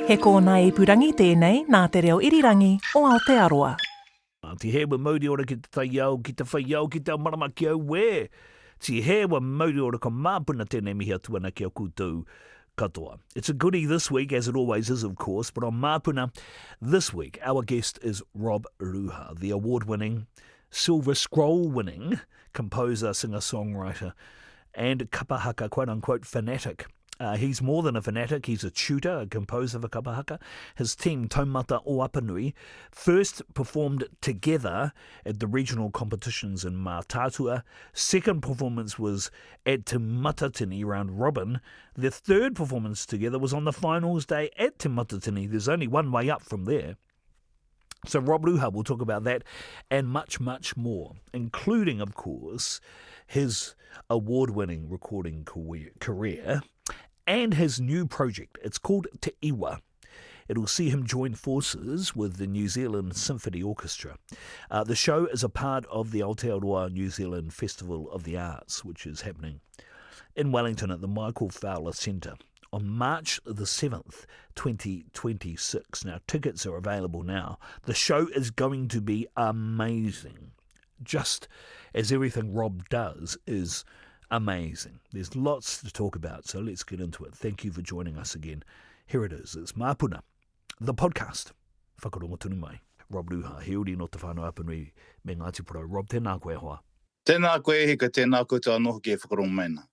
He kōna e purangi tēnei nā te reo irirangi o Aotearoa. Te hewa mauri ora ki te taiao, ki te whaiao, ki te marama ki au we. Te hewa mauri ora ka Māpuna tēnei mihi atuana ki au koutou katoa. It's a goodie this week, as it always is, of course, but on Māpuna this week, our guest is Rob Ruha, the award-winning, Silver Scroll-winning composer, singer-songwriter, and kapa haka, quote-unquote, fanatic. He's more than a fanatic, he's a tutor, a composer for kapa haka. His team, Taumata o Apanui, first performed together at the regional competitions in Mātātua. Second performance was at Te Matatini round robin. Their third performance together was on the finals day at Te Matatini. There's only one way up from there. So Rob Ruha will talk about that and much, much more, including, of course, his award-winning recording career and his new project. It's called TEIWA. It'll see him join forces with the New Zealand Symphony Orchestra. The show is a part of the Aotearoa New Zealand Festival of the Arts, which is happening in Wellington at the Michael Fowler Centre on March the 7th, 2026. Now, tickets are available now. The show is going to be amazing, just as everything Rob does is amazing. There's lots to talk about, so let's get into it. Thank you for joining us again. Here it is. It's Māpuna, the podcast. Whakarongo tunu mai. Rob Ruha, he uri no te whānau apanui me Ngāti Porou. Rob, tēnā koe hoa. Tēnā koe hika, tēnā koe tā noho ki e whakarongo mai nā.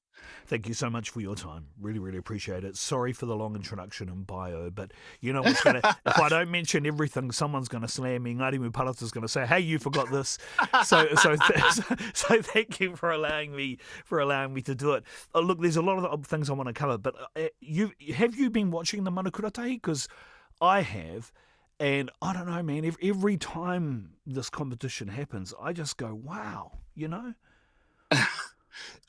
Thank you so much for your time. Really, really appreciate it. Sorry for the long introduction and bio, but you know what's going to... If I don't mention everything, someone's going to slam me. Ngāti Mūparata's going to say, hey, you forgot this. So thank you for allowing me to do it. Look, there's a lot of things I want to cover, but have you been watching the Manukuratahi? Because I have, and I don't know, man, every time this competition happens, I just go, wow, you know?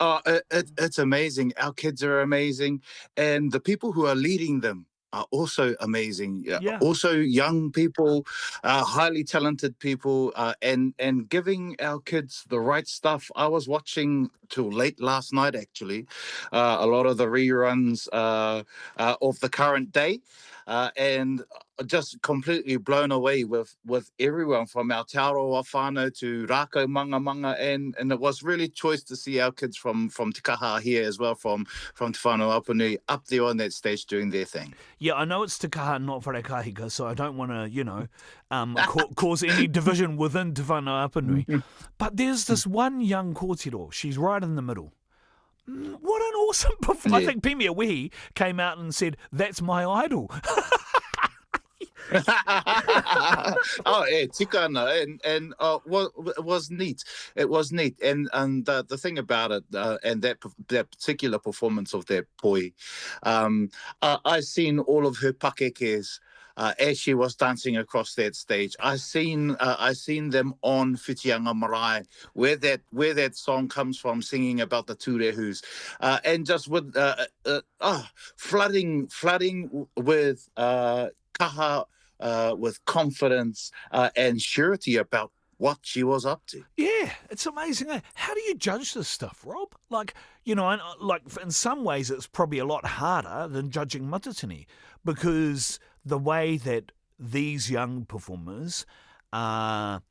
Oh, it's amazing. Our kids are amazing. And the people who are leading them are also amazing. Yeah. Also young people, highly talented people, and giving our kids the right stuff. I was watching till late last night, actually, a lot of the reruns of the current day. And just completely blown away with everyone from Aotearoa whānau to Rākau manga, and it was really choice to see our kids from Te Kaha here as well, from Te Whānau Apanui up there on that stage doing their thing. Yeah, I know it's Te Kaha, not Wharekahika, so I don't want to, cause any division within Te Whānau Apanui. But there's this one young kōtiro, she's right in the middle. What an awesome performance. Yeah. I think Pemia Wehi came out and said, that's my idol. Oh, yeah, tikana, and it was neat. It was neat, and the thing about it, and that particular performance of that poi, I seen all of her pakekes as she was dancing across that stage. I seen them on Whitianga Marae, where that song comes from, singing about the tūrehus, and just with flooding with kaha, with confidence and surety about what she was up to. Yeah, it's amazing. How do you judge this stuff, Rob? Like, in some ways it's probably a lot harder than judging matatini, because the way that these young performers are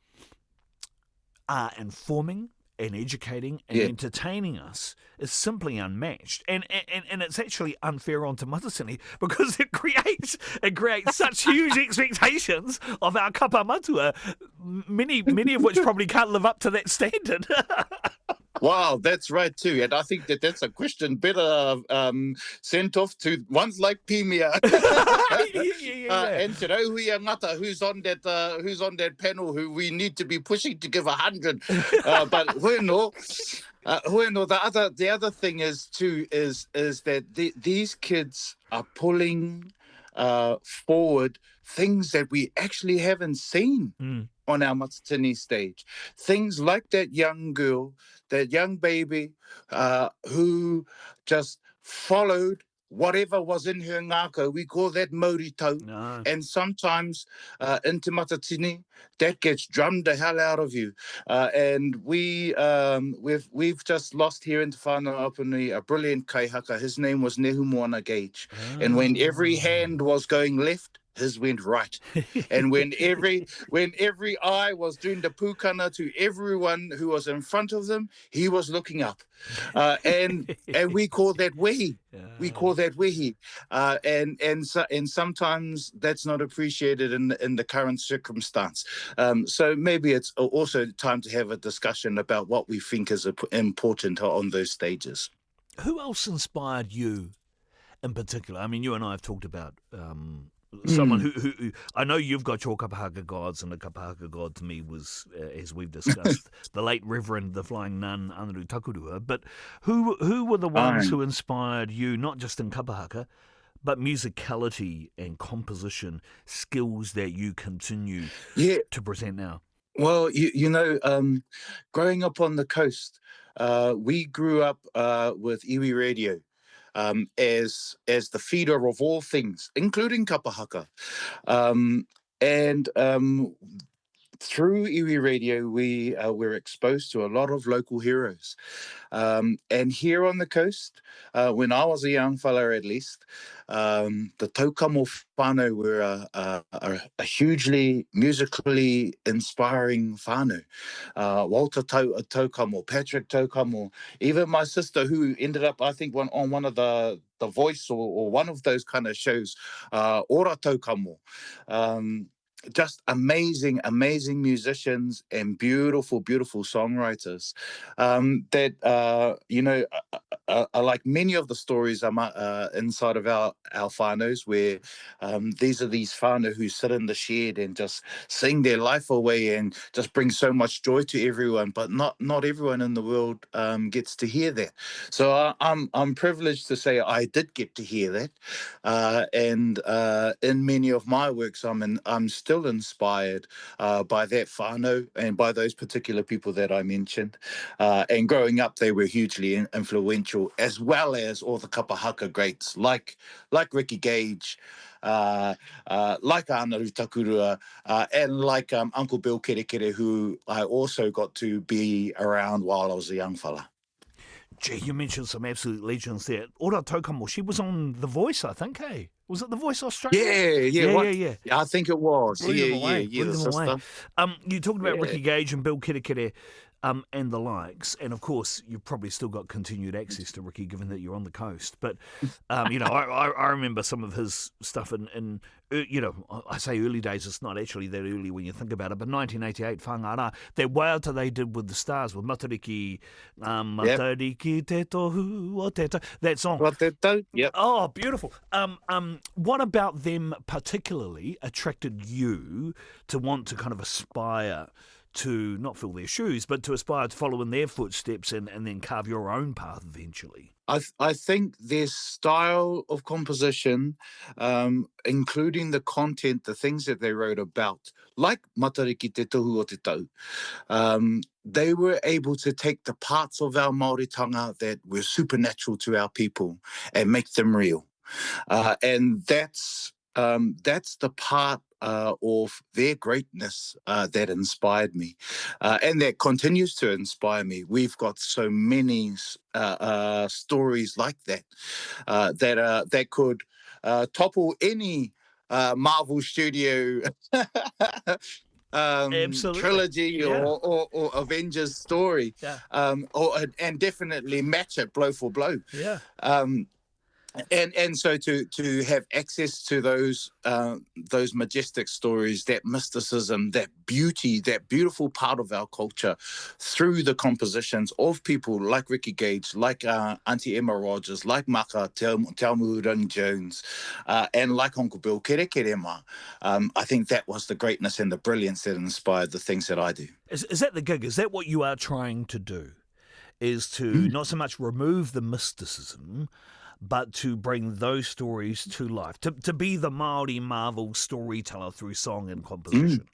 informing and educating and entertaining us is simply unmatched, and it's actually unfair on Te Matatini, because it creates such huge expectations of our kapa matua, many of which probably can't live up to that standard. Wow, that's right too, and I think that's a question better sent off to ones like Pemia. And Te Rauhui Ngata, who's on that panel, who we need to be pushing to give 100. But the other thing is that these kids are pulling forward things that we actually haven't seen on our matatini stage. Things like that young girl, that young baby who just followed whatever was in her ngākau, we call that maurito. No. And sometimes in Te Matatini, that gets drummed the hell out of you. And we've just lost here in Te Whānau Māpuna a brilliant kai haka. His name was Nehu Moana Gage. And when every hand was going left, his went right. And when every eye was doing the pūkana to everyone who was in front of them, he was looking up. And we call that wehi. We call that wehi. And sometimes that's not appreciated in the current circumstance. So maybe it's also time to have a discussion about what we think is important on those stages. Who else inspired you in particular? I mean, you and I have talked about someone who I know you've got your kapa haka gods, and the kapa haka god to me was, as we've discussed, the late Reverend, the Flying Nun, Anaru Takurua. But who were the ones who inspired you, not just in kapa haka, but musicality and composition skills that you continue to present now? Well, growing up on the coast, we grew up with iwi radio. As the feeder of all things, including kapa haka. Through iwi radio, we were exposed to a lot of local heroes. And here on the coast, when I was a young fella at least, the taukamo whānau were a hugely musically inspiring whānau. Walter Taukamo, Patrick Taukamo, even my sister who ended up, I think, on one of the Voice or one of those kind of shows, Ora Taukamo. Just amazing musicians and beautiful songwriters that are like many of the stories inside of our whānaus, where these are these whānau who sit in the shed and just sing their life away and just bring so much joy to everyone, but not everyone in the world gets to hear that. So I'm privileged to say I did get to hear that, and in many of my works I'm still inspired by that whānau and by those particular people that I mentioned. And growing up, they were hugely influential, as well as all the kapa haka greats like Ricky Gage, like Anaru Takurua, and like Uncle Bill Kerekere, who I also got to be around while I was a young fella. Gee, you mentioned some absolute legends there. Ora Taukamo, she was on The Voice, I think, hey? Was it The Voice Australia? Yeah. I think it was. Blew them away. You talked about Ricky Gage and Bill Kerekere and the likes, and of course you've probably still got continued access to Ricky, given that you're on the coast. But I remember some of his stuff in I say early days. It's not actually that early when you think about it. But 1988, Whangara, that waiata they did with the Stars with Matariki, Matariki te tohu o te to, that song. Yep. Oh, beautiful. What about them particularly attracted you to want to kind of aspire to not fill their shoes, but to aspire to follow in their footsteps and then carve your own path eventually? I think their style of composition, including the content, the things that they wrote about, like Matariki te tohu o te tau, they were able to take the parts of our Māoritanga that were supernatural to our people and make them real. And that's the part of their greatness that inspired me, and that continues to inspire me. We've got so many stories like that that could topple any Marvel Studio trilogy or Avengers story, and definitely match it blow for blow. And so to have access to those majestic stories, that mysticism, that beauty, that beautiful part of our culture through the compositions of people like Ricky Gage, like Auntie Emma Rogers, like Maka Taumu Jones, and like Uncle Bill Kerekerema, I think that was the greatness and the brilliance that inspired the things that I do. Is that the gig? Is that what you are trying to do? Is to not so much remove the mysticism, but to bring those stories to life, to be the Māori Marvel storyteller through song and composition.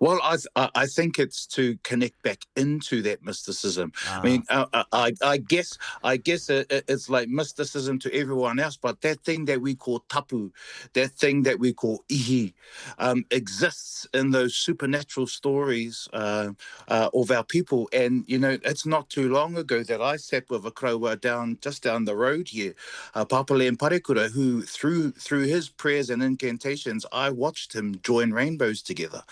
Well, I think it's to connect back into that mysticism. I mean, it's like mysticism to everyone else, but that thing that we call tapu, that thing that we call ihi, exists in those supernatural stories of our people. And it's not too long ago that I sat with a Kraua just down the road here, Papale and Parekura, who through his prayers and incantations, I watched him join rainbows together.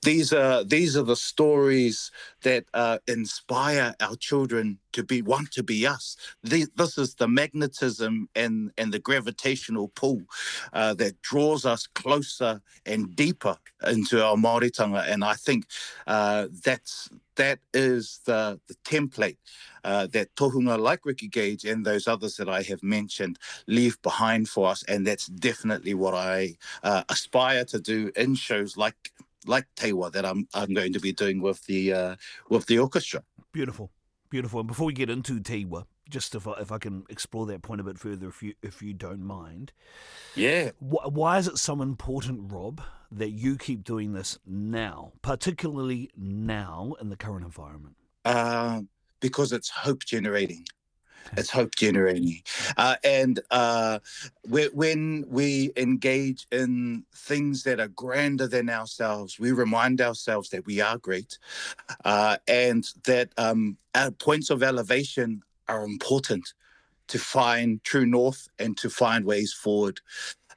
These are the stories that inspire our children to want to be us. This is the magnetism and the gravitational pull that draws us closer and deeper into our Māoritanga. And I think that is the template that tohunga like Ricky Gage and those others that I have mentioned leave behind for us. And that's definitely what I aspire to do in shows like TEIWA that I'm going to be doing with the orchestra. Beautiful. And before we get into TEIWA, just if I can explore that point a bit further, if you don't mind. Yeah. Why is it so important, Rob, that you keep doing this now, particularly now in the current environment? Because it's hope generating. It's hope generating. And when we engage in things that are grander than ourselves, we remind ourselves that we are great and that our points of elevation are important to find true north and to find ways forward.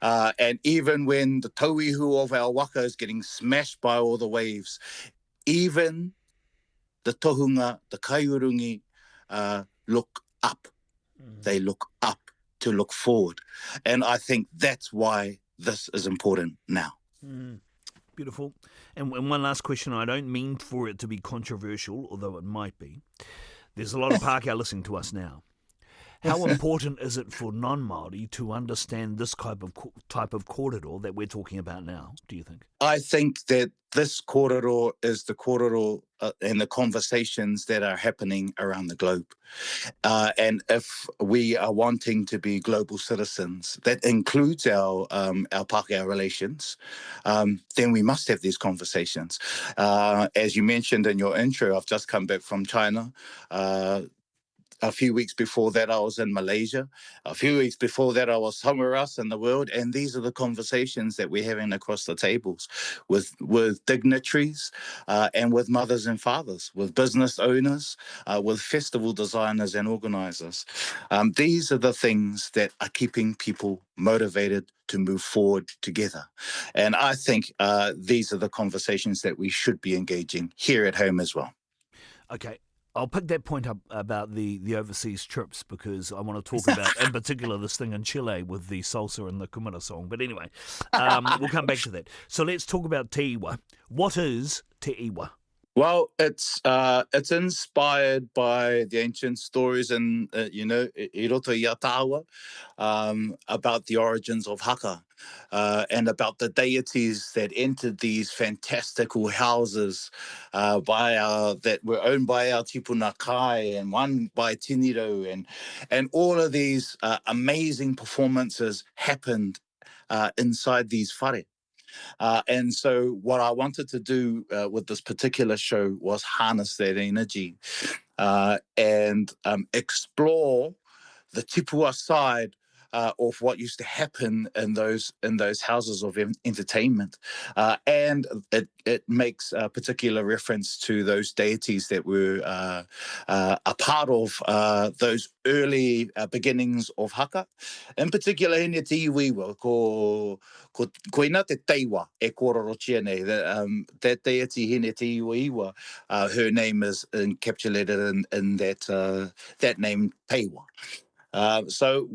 And even when the tauihu of our waka is getting smashed by all the waves, even the tohunga, the kaiurungi, look up. They look up to look forward. And I think that's why this is important now. Beautiful. And one last question. I don't mean for it to be controversial, although it might be. There's a lot of Pākehā listening to us now. How important is it for non-Māori to understand this type of kōrero that we're talking about now, do you think? I think that this kōrero is the kōrero and the conversations that are happening around the globe. And if we are wanting to be global citizens, that includes our Pākehā relations, then we must have these conversations. As you mentioned in your intro, I've just come back from China. A few weeks before that, I was in Malaysia. A few weeks before that, I was somewhere else in the world. And these are the conversations that we're having across the tables with dignitaries and with mothers and fathers, with business owners, with festival designers and organizers. These are the things that are keeping people motivated to move forward together. And I think these are the conversations that we should be engaging here at home as well. Okay. I'll pick that point up about the overseas trips because I want to talk about, in particular, this thing in Chile with the salsa and the kumara song. But anyway, we'll come back to that. So let's talk about TEIWA. What is TEIWA? Well, it's inspired by the ancient stories and Iroto Yatawa, about the origins of haka, and about the deities that entered these fantastical houses that were owned by our tipuna kai and one by Tiniro, and all of these amazing performances happened inside these whare. And so what I wanted to do with this particular show was harness that energy and explore the tipua side of what used to happen in those houses of entertainment, and it makes a particular reference to those deities that were a part of those early beginnings of haka. In particular, in the TEIWA, ko ina te TEIWA e kōrero nei. That deity hine TEIWA, her name is encapsulated in that name TEIWA. So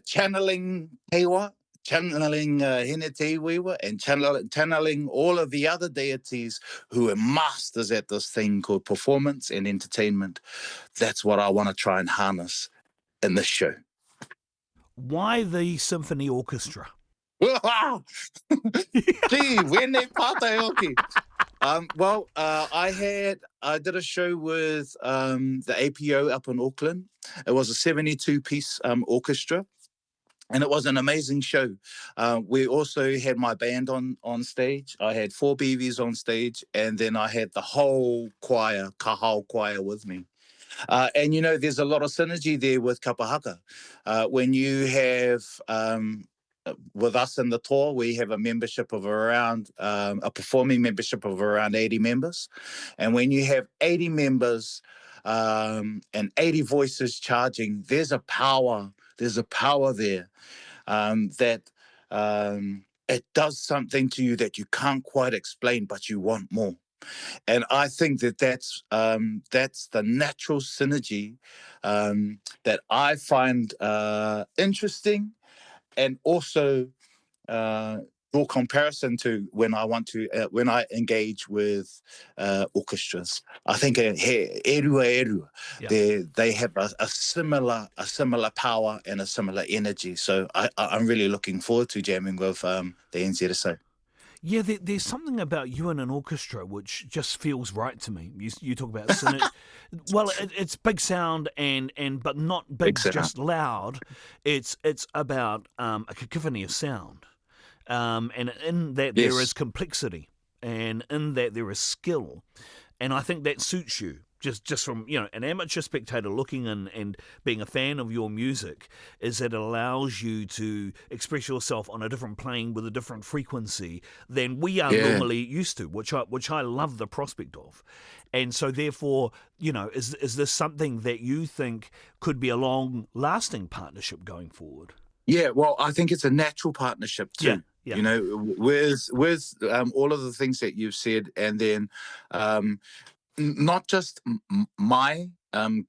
channeling TEIWA, channeling hine TEIWA, and channeling all of the other deities who are masters at this thing called performance and entertainment. That's what I want to try and harness in this show. Why the symphony orchestra? Gee, when they pātai well, I did a show with the APO up in Auckland. It was a 72-piece orchestra. And it was an amazing show. We also had my band on stage. I had 4 BVs on stage, and then I had the whole choir, kahau choir, with me. And there's a lot of synergy there with kapa haka. When you have with us in the tour, we have a membership of around a performing membership of around 80 members, and when you have 80 members and 80 voices charging, there's a power. There's a power there that it does something to you that you can't quite explain, but you want more. And I think that's the natural synergy that I find interesting, and also draw comparison to when I engage with orchestras. I think erua, they have a similar power and a similar energy. So I'm really looking forward to jamming with the NZSO. Yeah, there's something about you and an orchestra which just feels right to me. You talk about synergy. Well, it's big sound but not big just loud. It's about a cacophony of sound, and in that there is complexity, and in that there is skill, and I think that suits you. Just from an amateur spectator looking in and being a fan of your music, is that it allows you to express yourself on a different plane with a different frequency than we are normally used to, which I love the prospect of. And so therefore, is this something that you think could be a long-lasting partnership going forward? Yeah, well, I think it's a natural partnership too. Yeah. With all of the things that you've said, and then not just my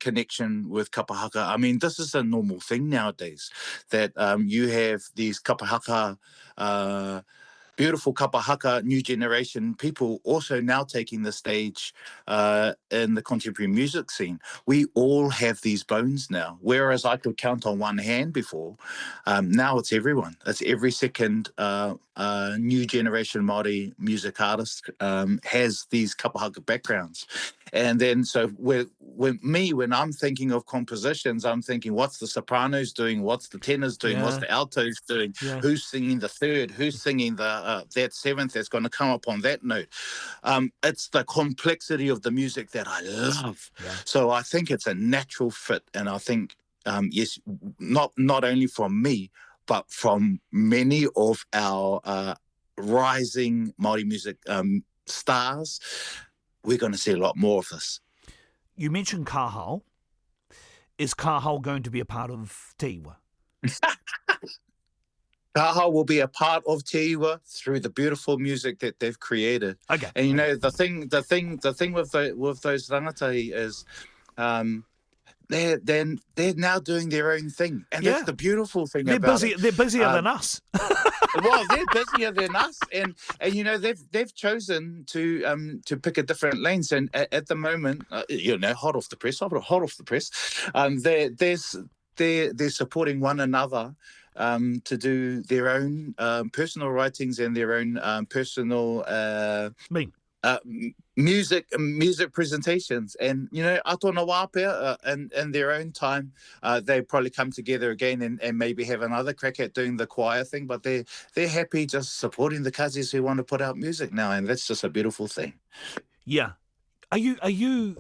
connection with kapa haka. I mean, this is a normal thing nowadays, that you have these kapa haka, beautiful kapa haka, new generation people also now taking the stage in the contemporary music scene. We all have these bones now, whereas I could count on one hand before. Now it's everyone. It's every second new generation Māori music artist has these kapa haka backgrounds. And then so when I'm thinking of compositions, I'm thinking, what's the sopranos doing? What's the tenors doing? What's the altos doing? Who's singing the third? Who's singing that seventh that's going to come up on that note? It's the complexity of the music that I love. So I think it's a natural fit. And I think, yes, not only from me, but from many of our rising Māori music stars, we're going to see a lot more of this. You mentioned kahau. Is kahau going to be a part of TEIWA? Kahau will be a part of TEIWA through the beautiful music that they've created. Okay. And the thing with those rangatahi is they're now doing their own thing, and that's the beautiful thing about it. They're busier than us. Well, they're busier than us, and they've chosen to pick a different lanes. And at the moment, hot off the press, they're supporting one another to do their own personal writings and their own personal music presentations. And Atona Wapea in their own time, they probably come together again and maybe have another crack at doing the choir thing, but they're happy just supporting the kazis who want to put out music now, and that's just a beautiful thing. Yeah. Do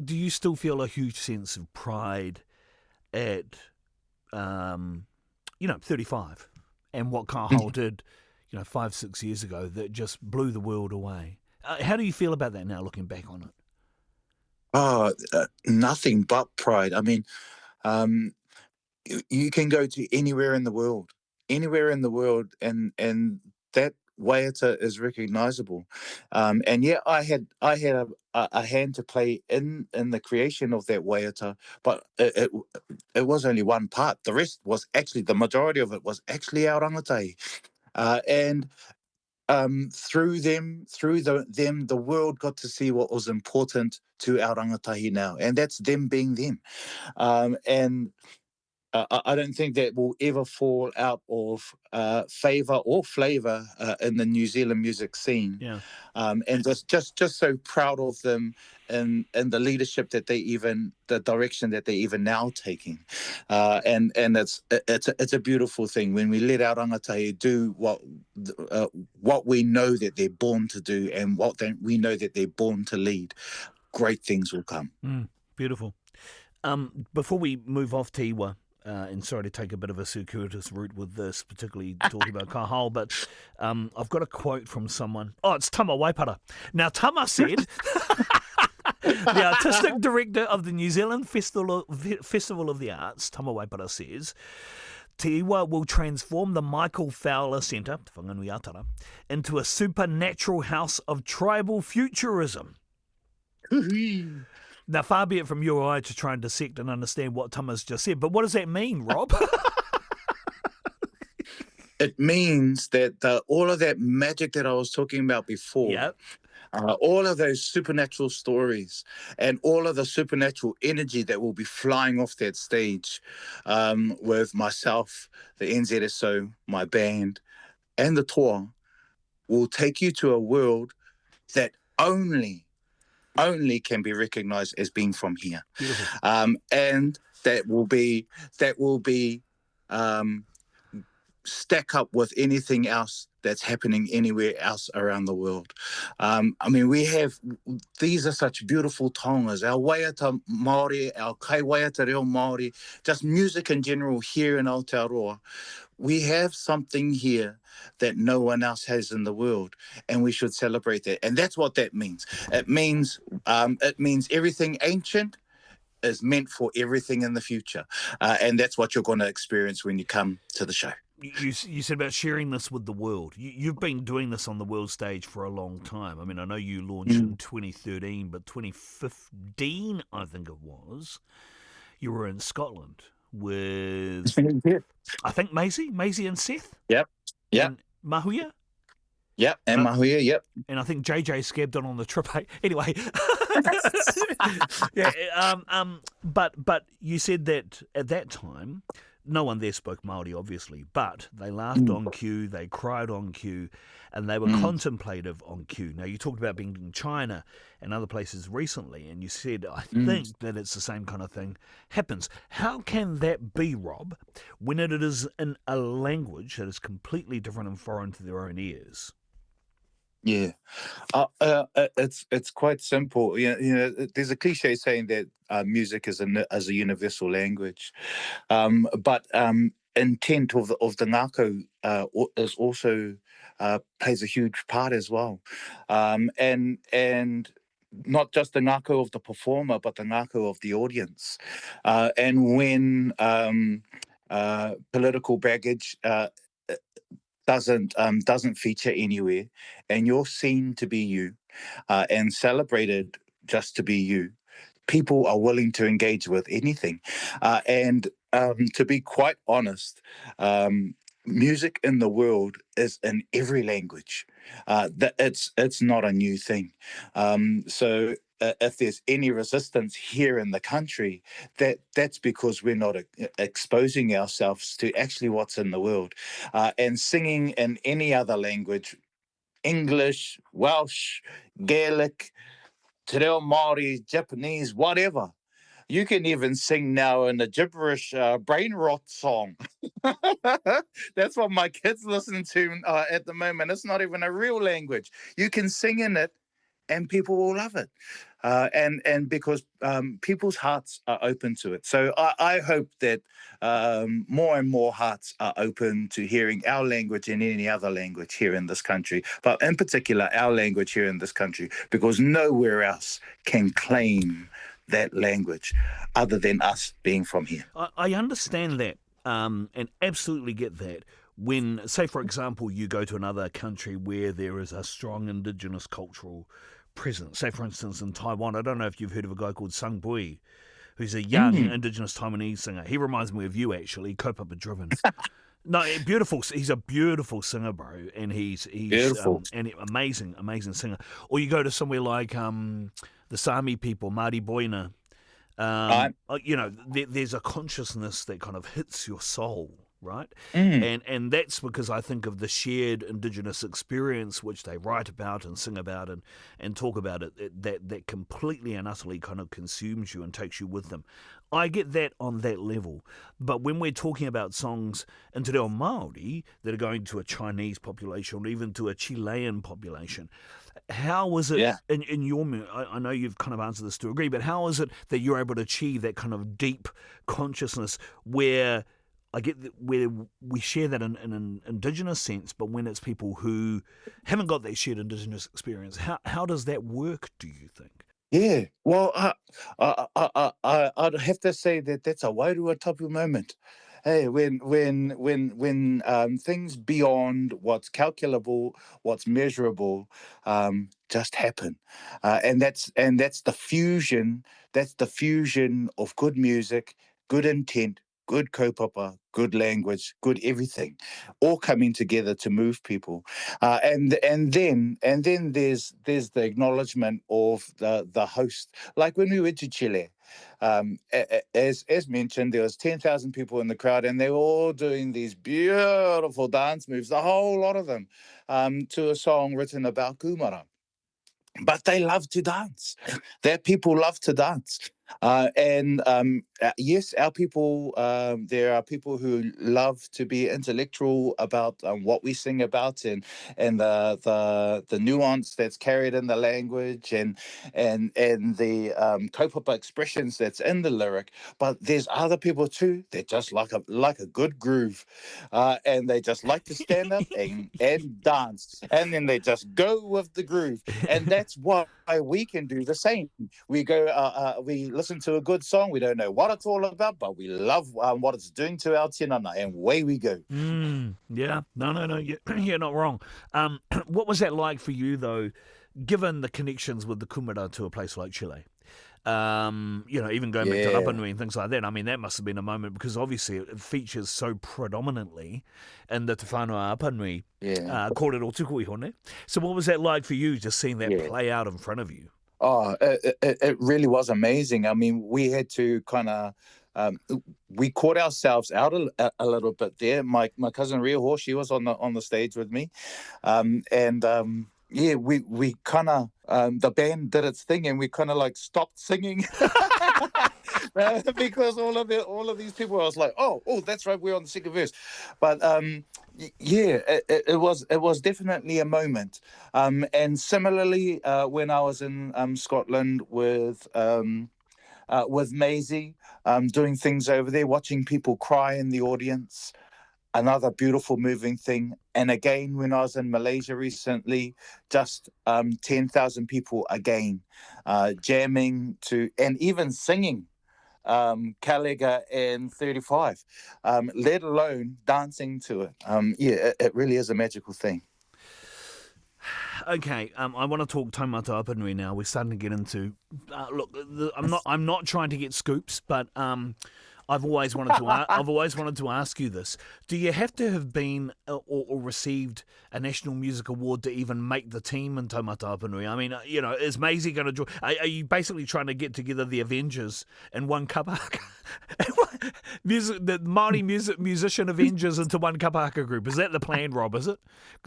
you still feel a huge sense of pride at 35 and what kahau did 5-6 years ago that just blew the world away? How do you feel about that now, looking back on it? Oh, nothing but pride. I mean, you can go to anywhere in the world, and that waiata is recognizable. And yeah, I had a hand to play in the creation of that waiata, but it was only one part. The rest was actually, the majority of it was actually our rangatahi. And through them, the world got to see what was important to our rangatahi now, and that's them being them. And I don't think that will ever fall out of favour or flavour in the New Zealand music scene. Yeah. And just so proud of them and the leadership that the direction that they're even now taking. And it's a beautiful thing when we let our rangatahi do what we know that they're born to do and we know that they're born to lead. Great things will come. Beautiful. Before we move off TEIWA, and sorry to take a bit of a circuitous route with this, particularly talking about kahal, but I've got a quote from someone. Oh, it's Tama Waipara. Now, Tama said, the artistic director of the New Zealand Festival of the Arts, Tama Waipara says, TEIWA will transform the Michael Fowler Centre, Whanganuiatara, into a supernatural house of tribal futurism. Now, far be it from you or I to try and dissect and understand what Tama's just said, but what does that mean, Rob? It means that all of that magic that I was talking about before, Yep. All of those supernatural stories and all of the supernatural energy that will be flying off that stage with myself, the NZSO, my band, and the tour will take you to a world that only can be recognized as being from here. And that will be stack up with anything else that's happening anywhere else around the world. I mean, these are such beautiful tongas, our waiata Māori, our kai waiata reo Māori, just music in general here in Aotearoa. We have something here that no one else has in the world, and we should celebrate that. And that's what that means. It means everything ancient is meant for everything in the future. And that's what you're going to experience when you come to the show. You said about sharing this with the world. You've been doing this on the world stage for a long time. I mean, I know you launched in 2013, but 2015, I think it was, you were in Scotland with, I think, Maisie and Seth? Yep. And Mahuia? Yep, and Mahuia, yep. And I think JJ scabbed on the trip. Anyway. But you said that at that time, no one there spoke Māori, obviously, but they laughed on cue, they cried on cue, and they were contemplative on cue. Now, you talked about being in China and other places recently, and you said, I think that it's the same kind of thing happens. How can that be, Rob, when it is in a language that is completely different and foreign to their own ears? Yeah, it's quite simple. There's a cliche saying that music is a universal language, but intent of the ngākau is also plays a huge part as well, and not just the ngākau of the performer, but the ngākau of the audience, and when political baggage doesn't feature anywhere, and you're seen to be you and celebrated just to be you, people are willing to engage with anything. And to be quite honest, music in the world is in every language. It's not a new thing. So if there's any resistance here in the country, that's because we're not exposing ourselves to actually what's in the world. And singing in any other language, English, Welsh, Gaelic, Te Reo Māori, Japanese, whatever. You can even sing now in a gibberish brain rot song. That's what my kids listen to at the moment. It's not even a real language. You can sing in it and people will love it. And because people's hearts are open to it. So I hope that more and more hearts are open to hearing our language and any other language here in this country, but in particular our language here in this country, because nowhere else can claim that language other than us being from here. I understand that and absolutely get that. When, say, for example, you go to another country where there is a strong indigenous cultural presence, say, for instance, in Taiwan, I don't know if you've heard of a guy called Sung Bui, who's a young indigenous Taiwanese singer. He reminds me of you, actually, Kaupapa Driven. No, beautiful. He's a beautiful singer, bro, and he's beautiful and amazing singer. Or you go to somewhere like the Sami people, Māori Boina, You know, there's a consciousness that kind of hits your soul, right? Mm. And that's because I think of the shared Indigenous experience which they write about and sing about and talk about that completely and utterly kind of consumes you and takes you with them. I get that on that level. But when we're talking about songs in Te Reo Māori that are going to a Chinese population or even to a Chilean population, how was it Yeah. in your... I know you've kind of answered this to a degree, but how is it that you're able to achieve that kind of deep consciousness where... I get that where we share that in an Indigenous sense, but when it's people who haven't got that shared Indigenous experience, how does that work, do you think? Yeah, well, I'd have to say that that's a wairua tapu moment. Hey, when things beyond what's calculable, what's measurable, just happen, and that's the fusion. That's the fusion of good music, good intent, good kaupapa, good language, good everything, all coming together to move people. And then there's the acknowledgement of the host. Like when we went to Chile, as mentioned, there was 10,000 people in the crowd, and they were all doing these beautiful dance moves, a whole lot of them, to a song written about Kumara. But they love to dance. Their people love to dance. And yes, our people, there are people who love to be intellectual about what we sing about, and the nuance that's carried in the language, and the kaupapa expressions that's in the lyric. But there's other people too that just like a good groove, and they just like to stand up and dance, and then they just go with the groove, and that's why we can do the same. We go, we listen to a good song. We don't know what it's all about, but we love what it's doing to our tinana, and away we go. Yeah, no, you're not wrong. What was that like for you, though, given the connections with the Kumara to a place like Chile? Even going back to Yeah. Rapanui and things like that. I mean, that must have been a moment because obviously it features so predominantly in the Te Whanua Rapanui, Yeah. kōrero tuku iho, So what was that like for you, just seeing that Yeah. play out in front of you? Oh, it really was amazing. I mean, we had to kind of, we caught ourselves out a little bit there. My cousin Ruha, she was on the stage with me, and yeah, we kind of, the band did its thing, and we kind of like stopped singing. Because all of these people, I was like, oh, that's right, we're on the second verse. But yeah, it was definitely a moment. And similarly, when I was in Scotland with Maisie, doing things over there, watching people cry in the audience, another beautiful, moving thing. And again, when I was in Malaysia recently, just 10,000 people again, jamming to and even singing Caliga and 35, let alone dancing to it. Yeah, it really is a magical thing. Okay, I want to talk taumata Apanui now. We're starting to get into. Look, I'm not trying to get scoops, but I've always wanted to. I've always wanted to ask you this: do you have to have been or received a National Music Award to even make the team in taumata Apanui? I mean, is Maisie going to join? Are you basically trying to get together the Avengers in one kapa haka? The Māori musician Avengers into one kapa haka group. Is that the plan, Rob? Is it?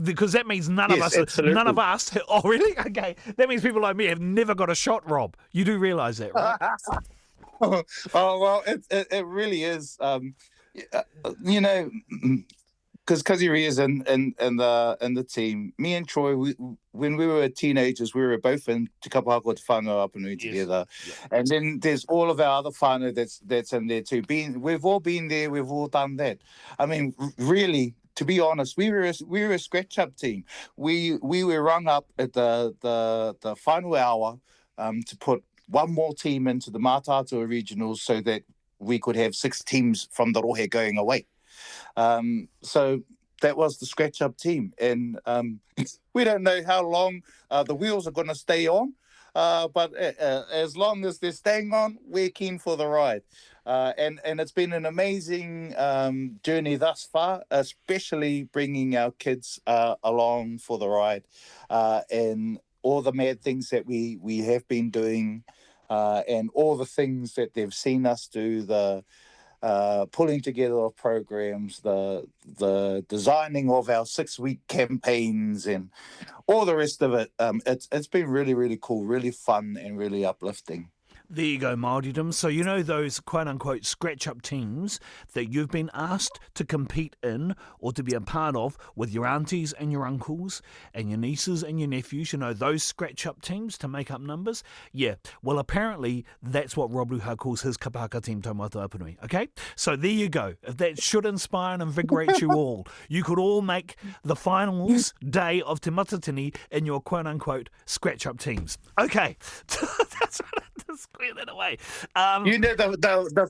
Because that means none of us. Absolutely. None of us. Oh, really? Okay. That means people like me have never got a shot, Rob. You do realise that, right? Oh well, it really is. Because Kaziri is in the team. Me and Troy, when we were teenagers, we were both in Te Kapahako Te Whanau Apanui together. Yep. And then there's all of our other whānau that's in there too. We've all been there. We've all done that. I mean, really, to be honest, we were a scratch up team. We were rung up at the final hour to put one more team into the Mātātua regionals so that we could have 6 teams from the Rohe going away. So that was the scratch up team, and we don't know how long the wheels are going to stay on, but as long as they're staying on, we're keen for the ride. And it's been an amazing journey thus far, especially bringing our kids along for the ride, and all the mad things that we have been doing and all the things that they've seen us do, the pulling together of programs, the designing of our 6-week campaigns, and all the rest of it. It's been really, really cool, really fun, and really uplifting. There you go, Māoridom. So you know those quote-unquote scratch-up teams that you've been asked to compete in or to be a part of with your aunties and your uncles and your nieces and your nephews, you know, those scratch-up teams to make up numbers? Yeah, well, apparently that's what Rob Ruha calls his kapa haka team, Taumata Apunui, okay? So there you go. If that should inspire and invigorate you all, you could all make the finals day of Te Matatini in your quote-unquote scratch-up teams. Okay, that's what to square that away. You know, the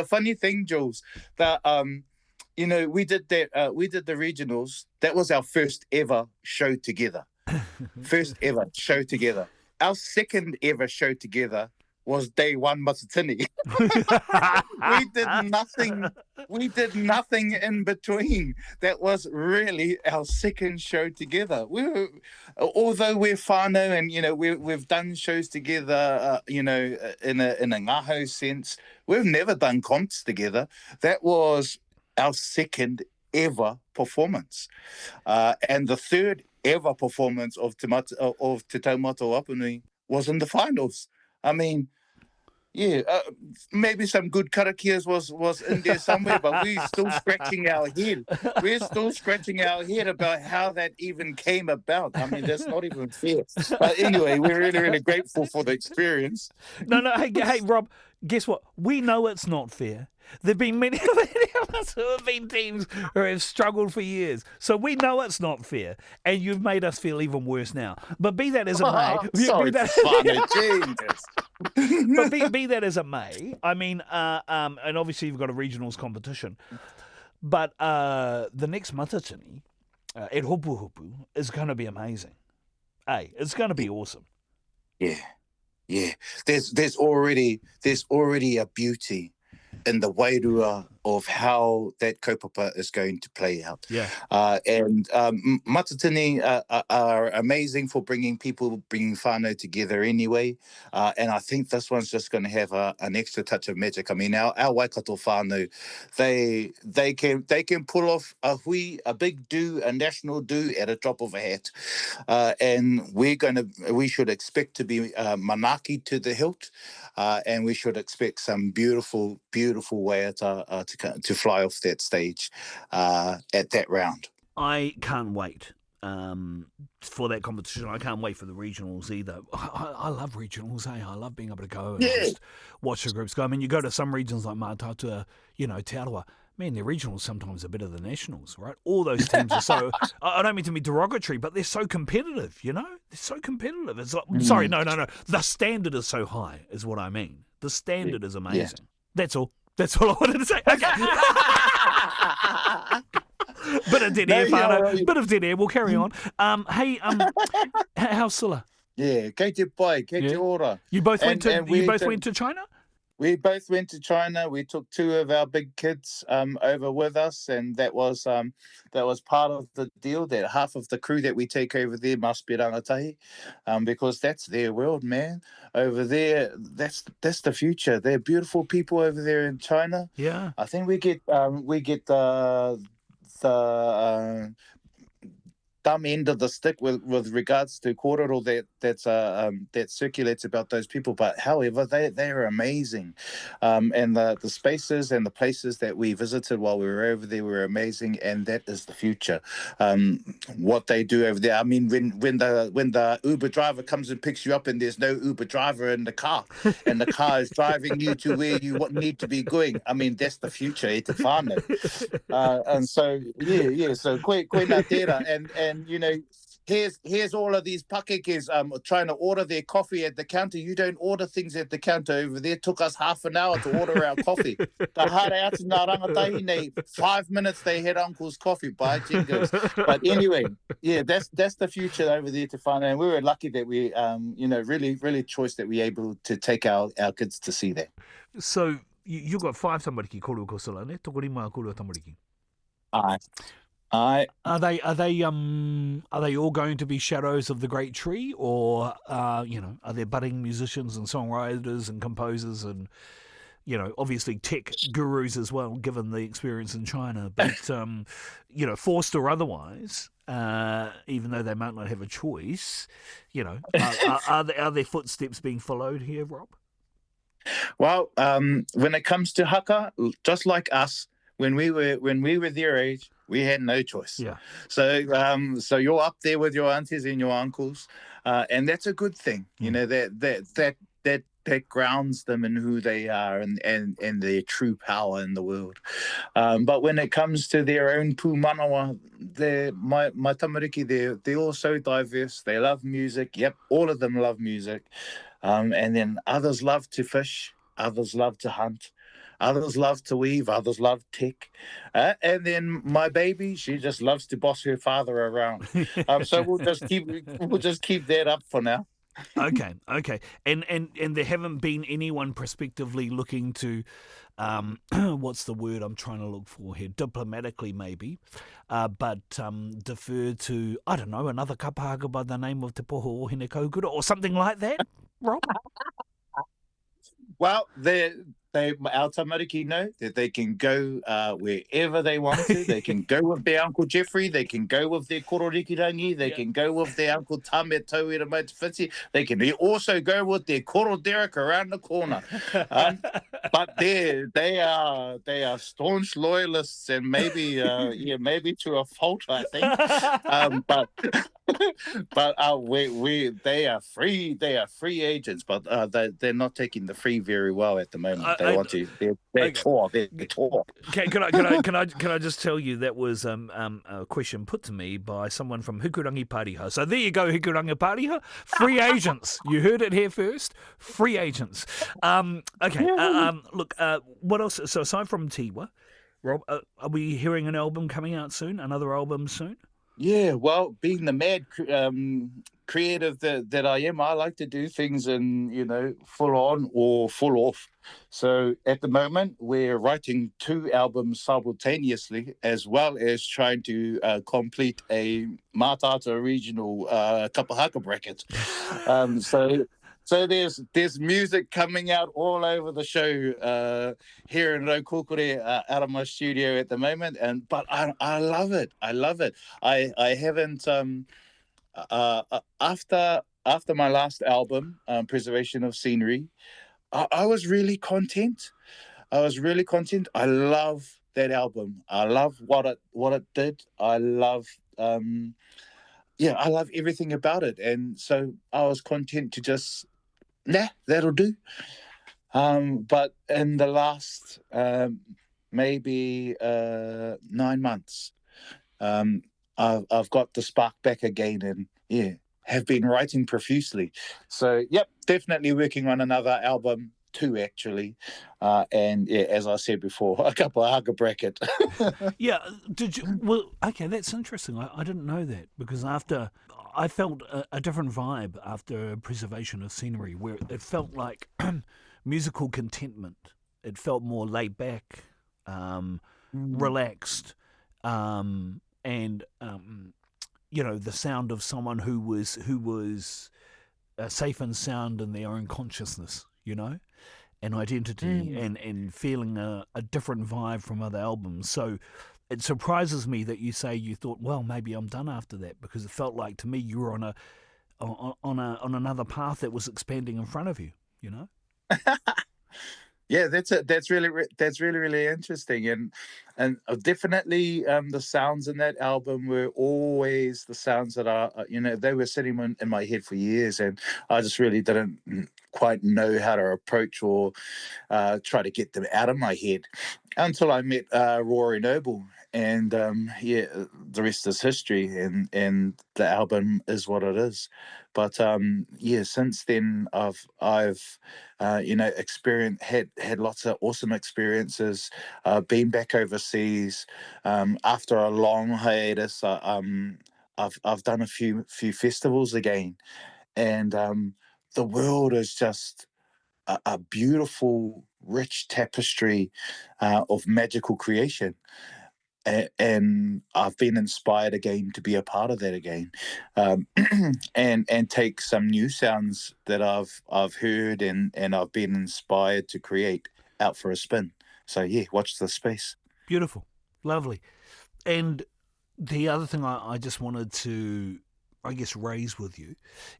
funny thing, Jules, that you know, we did the regionals. That was our first ever show together. Our second ever show together was day one Matatini. We did nothing in between. That was really our second show together. Although we're whānau and, you know, we've done shows together, you know, in a ngaho sense, we've never done comps together. That was our second ever performance. And the third ever performance of Te Taumata Apunui was in the finals. I mean, yeah, maybe some good karakias was in there somewhere, but we're still scratching our head. We're still scratching our head about how that even came about. I mean, that's not even fair. But anyway, we're really, really grateful for the experience. No, hey, Rob, guess what? We know it's not fair. There've been many of us who have been teams who have struggled for years. So we know it's not fair. And you've made us feel even worse now. But be that as it may. Sorry, But be that as it may, I mean, and obviously you've got a regionals competition. But the next Matatini at Hopu Hopu is going to be amazing. Hey, it's going to be awesome. Yeah. There's already a beauty in the wairua of how that kaupapa is going to play out. Yeah. And Matatini are amazing for bringing whānau together anyway. And I think this one's just going to have an extra touch of magic. I mean, our Waikato whānau, they can pull off a big do, a national do at a drop of a hat. And we should expect to be manaki to the hilt. And we should expect some beautiful, beautiful waiata to fly off that stage at that round. I can't wait for that competition. I can't wait for the regionals either. I love regionals, I love being able to go and just watch the groups go. I mean, you go to some regions like Mātatua, you know, Te Arawa. Man, the regionals sometimes are better than nationals, right? All those teams are so... I don't mean to be derogatory, but they're so competitive, you know? They're so competitive. It's like, sorry, no. The standard is so high, is what I mean. The standard is amazing. Yeah. That's all I wanted to say. Okay. Bit of dead air, whānau. Bit of dead air. We'll carry on. Hey, how's Silla? Yeah, kei te pai, kei te ora. You both went to China? We both went to China. We took 2 of our big kids over with us, and that was part of the deal. That half of the crew that we take over there must be rangatahi, because that's their world, man. Over there, that's the future. They're beautiful people over there in China. Yeah, I think we get the dumb end of the stick with regards to kōrero that circulates about those people, but however they are amazing, and the spaces and the places that we visited while we were over there were amazing, and that is the future. What they do over there, I mean, when the Uber driver comes and picks you up and there's no Uber driver in the car and the car is driving you to where you need to be going, I mean, that's the future, e te whānau. And so so koe nā tērā, and you know, here's all of these pakekes trying to order their coffee at the counter. You don't order things at the counter over there. It took us half an hour to order our coffee. Ka hare atu ngā rangatahi nei, 5 minutes they had uncle's coffee by jingles. But anyway, yeah, that's the future over there to find. And we were lucky that we really, really choice that we were able to take our kids to see that. So you got 5 tamariki korua ko Silla, ne? Tokorima korua tamariki. Aye. I Are they all going to be shadows of the great tree, or are there budding musicians and songwriters and composers and obviously tech gurus as well, given the experience in China, but forced or otherwise, even though they might not have a choice, are their footsteps being followed here, Rob? Well, when it comes to haka, just like us, when we were their age, we had no choice. Yeah. So you're up there with your aunties and your uncles, and that's a good thing. You know, that grounds them in who they are and their true power in the world. But when it comes to their own pūmanawa, my tamariki, they're all so diverse. They love music. Yep, all of them love music. And then others love to fish, others love to hunt, others love to weave, others love tech. And then my baby, she just loves to boss her father around. So we'll just keep that up for now. Okay. And there haven't been anyone prospectively looking to, what's the word I'm trying to look for here? Diplomatically, maybe, but defer to, I don't know, another kapa by the name of Te Poho o Hine Kaukura or something like that, Rob? Well, our tamariki know that they can go wherever they want to. They can go with their Uncle Jeffrey. They can go with their kororikirangi. They can go with their Uncle Tame Tauira Maitawhiti. They can also go with their koro Derek around the corner. But they are staunch loyalists, and maybe to a fault, I think. But they are free agents, but they're not taking the free very well at the moment. They want to. They're tour. Can I just tell you that was a question put to me by someone from Hikurangi Pariha. So there you go, Hikurangi Pariha. Free agents. You heard it here first. Free agents. Okay. Look. What else? So aside from TEIWA, Rob, are we hearing an album coming out soon? Another album soon? Yeah, well, being the mad creative that I am, I like to do things in, full on or full off. So at the moment, we're writing 2 albums simultaneously, as well as trying to complete a Mātata regional kapa haka bracket. So there's music coming out all over the show here in Raukokore out of my studio at the moment, but I love it. I love it. I haven't after my last album, Preservation of Scenery, I was really content. I love that album. I love what it did. I love I love everything about it, and so I was content to just. Nah, that'll do. But in the last maybe 9 months, I've got the spark back again, and have been writing profusely. So yep, definitely working on another album, 2 actually, and as I said before, a couple of haka bracket. Yeah, did you? Well, okay, that's interesting. I didn't know that because I felt a different vibe after Preservation of Scenery, where it felt like musical contentment. It felt more laid back, relaxed, and the sound of someone who was safe and sound in their own consciousness, and identity, and feeling a different vibe from other albums. So it surprises me that you say you thought, well, maybe I'm done after that, because it felt like to me you were on another path that was expanding in front of you. Yeah, that's really interesting, and definitely the sounds in that album were always the sounds that are they were sitting in my head for years, and I just really didn't quite know how to approach or try to get them out of my head until I met Rory Noble, and the rest is history, and the album is what it is. But since then I've had lots of awesome experiences. Been back overseas after a long hiatus. I've done a few festivals again, and the world is just a beautiful, rich tapestry of magical creation. and I've been inspired again to be a part of that again, and take some new sounds that I've heard and I've been inspired to create out for a spin. So yeah, watch the space. Beautiful. Lovely. And the other thing I just wanted to, I guess, raise with you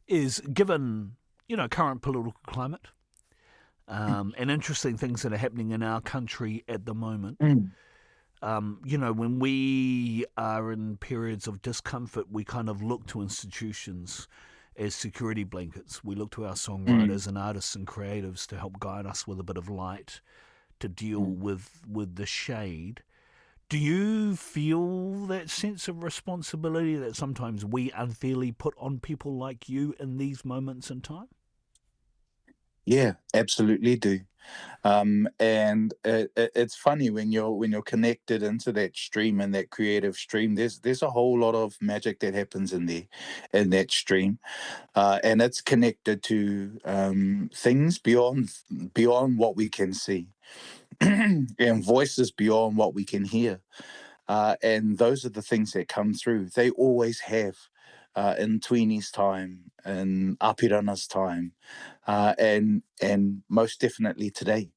is, given, current political climate and interesting things that are happening in our country at the moment, when we are in periods of discomfort, we kind of look to institutions as security blankets. We look to our songwriters and artists and creatives to help guide us with a bit of light to deal with the shade. Do you feel that sense of responsibility that sometimes we unfairly put on people like you in these moments in time? Yeah, absolutely do. And it's funny when you're connected into that stream and that creative stream. There's a whole lot of magic that happens in that stream, and it's connected to things beyond what we can see, and voices beyond what we can hear. And those are the things that come through. They always have, in Tweeni's time, in Apirana's time, and most definitely today.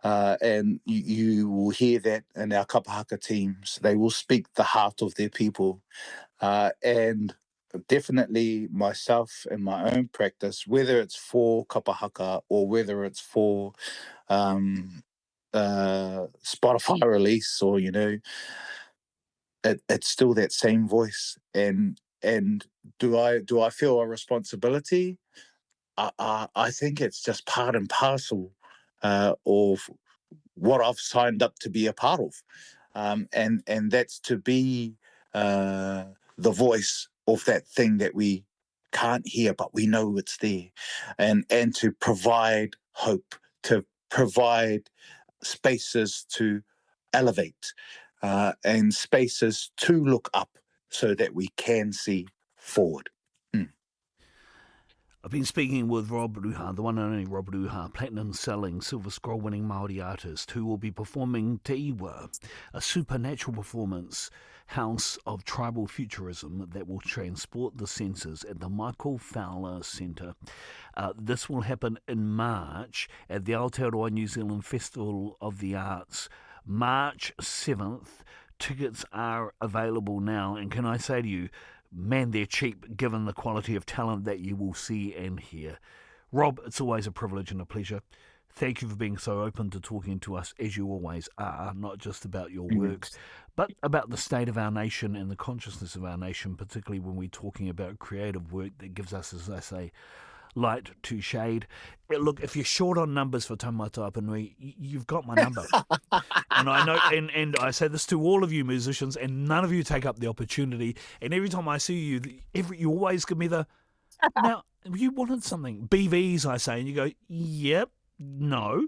And you will hear that in our kapa haka teams. They will speak the heart of their people. And definitely myself in my own practice, whether it's for kapa haka or whether it's for Spotify release, or it's still that same voice. And do I feel a responsibility? I think it's just part and parcel of what I've signed up to be a part of, and that's to be the voice of that thing that we can't hear, but we know it's there, and to provide hope, to provide spaces to elevate, and spaces to look up so that we can see forward. I've been speaking with Rob Ruha, the one and only Rob Ruha, platinum-selling, silver scroll-winning Māori artist who will be performing TEIWA, a supernatural performance house of tribal futurism that will transport the senses at the Michael Fowler Centre. This will happen in March at the Aotearoa New Zealand Festival of the Arts, March 7th. Tickets are available now, and can I say to you, man, they're cheap given the quality of talent that you will see and hear. Rob, it's always a privilege and a pleasure. Thank you for being so open to talking to us, as you always are, not just about your work, but about the state of our nation and the consciousness of our nation, particularly when we're talking about creative work that gives us, as I say, light to shade. Look, if you're short on numbers for Taumata Apanui, you've got my number. And I know, and I say this to all of you musicians, and none of you take up the opportunity. And every time I see you, you always give me the, now, you wanted something. BVs, I say, and you go, yep, no.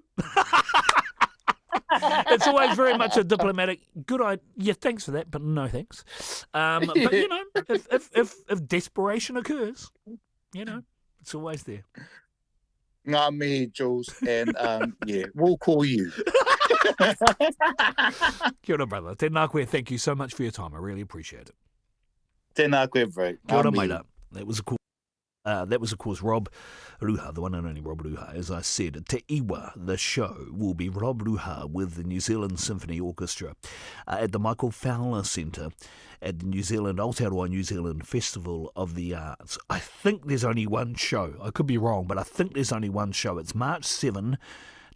It's always very much a diplomatic, good idea, yeah, thanks for that, but no thanks. But, if desperation occurs, it's always there. Ngā mihi, Jules, and yeah, we'll call you. Kia ora, brother. Tēnā koe, thank you so much for your time. I really appreciate it. Tēnā koe, bro. Kia ora, maita. That was, of course, Rob Ruha, the one and only Rob Ruha. As I said, TEIWA, the show, will be Rob Ruha with the New Zealand Symphony Orchestra at the Michael Fowler Centre at the Aotearoa New Zealand Festival of the Arts. I think there's only one show. I could be wrong, but I think there's only one show. It's March 7,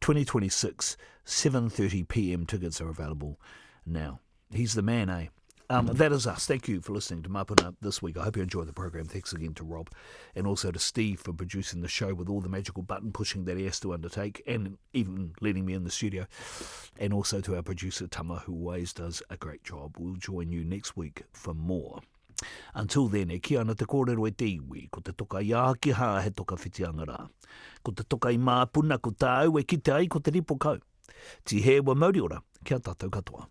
2026, 7:30 p.m. Tickets are available now. He's the man, eh? That is us. Thank you for listening to Māpuna this week. I hope you enjoyed the program. Thanks again to Rob and also to Steve for producing the show with all the magical button pushing that he has to undertake, and even letting me in the studio. And also to our producer Tama, who always does a great job. We'll join you next week for more. Until then, e ki ana te kōrero e te iwi, ko te toka ia ki ha he toka whitianga rā. Ko te toka I Māpuna ko tāu e ki te ai ko te ripo kau. Ti he wa mauri ora, kia tātou katoa.